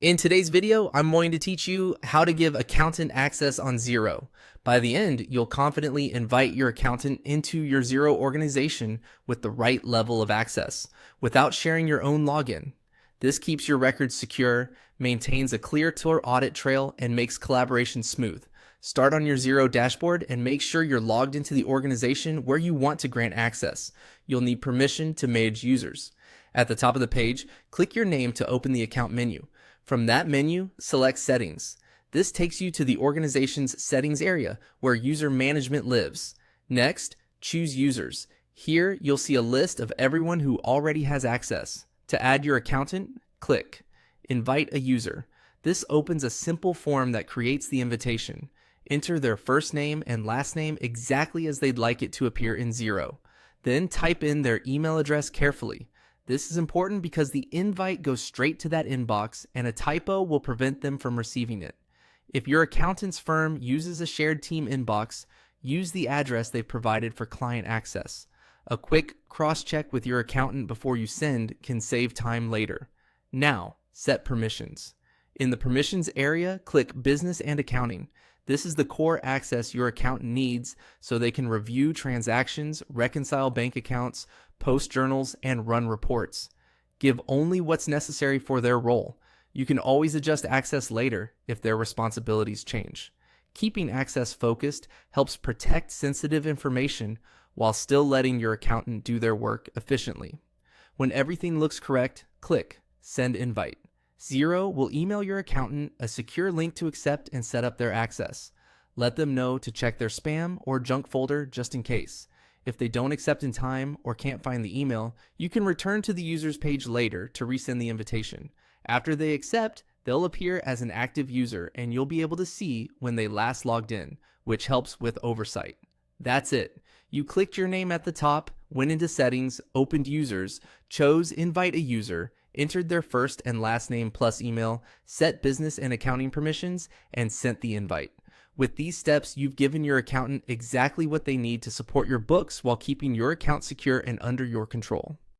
In today's video, I'm going to teach you how to give accountant access on Xero. By the end, you'll confidently invite your accountant into your Xero organization with the right level of access without sharing your own login. This keeps your records secure, maintains a clear audit trail, and makes collaboration smooth. Start on your Xero dashboard and make sure you're logged into the organization where you want to grant access. You'll need permission to manage users. At the top of the page, click your name to open the account menu. From that menu, select Settings. This takes you to the organization's settings area where user management lives. Next, choose Users. Here, you'll see a list of everyone who already has access. To add your accountant, click Invite a User. This opens a simple form that creates the invitation. Enter their first name and last name exactly as they'd like it to appear in Xero. Then type in their email address carefully. This is important because the invite goes straight to that inbox and a typo will prevent them from receiving it. If your accountant's firm uses a shared team inbox, use the address they've provided for client access. A quick cross-check with your accountant before you send can save time later. Now, set permissions. In the permissions area, click Business and Accounting. This is the core access your accountant needs so they can review transactions, reconcile bank accounts, post journals, and run reports. Give only what's necessary for their role. You can always adjust access later if their responsibilities change. Keeping access focused helps protect sensitive information while still letting your accountant do their work efficiently. When everything looks correct, click Send Invite. Xero will email your accountant a secure link to accept and set up their access. Let them know to check their spam or junk folder just in case. If they don't accept in time or can't find the email, you can return to the user's page later to resend the invitation. After they accept, they'll appear as an active user and you'll be able to see when they last logged in, which helps with oversight. That's it. You clicked your name at the top, went into Settings, opened Users, chose Invite a User, entered their first and last name plus email, set business and accounting permissions, and sent the invite. With these steps, you've given your accountant exactly what they need to support your books while keeping your account secure and under your control.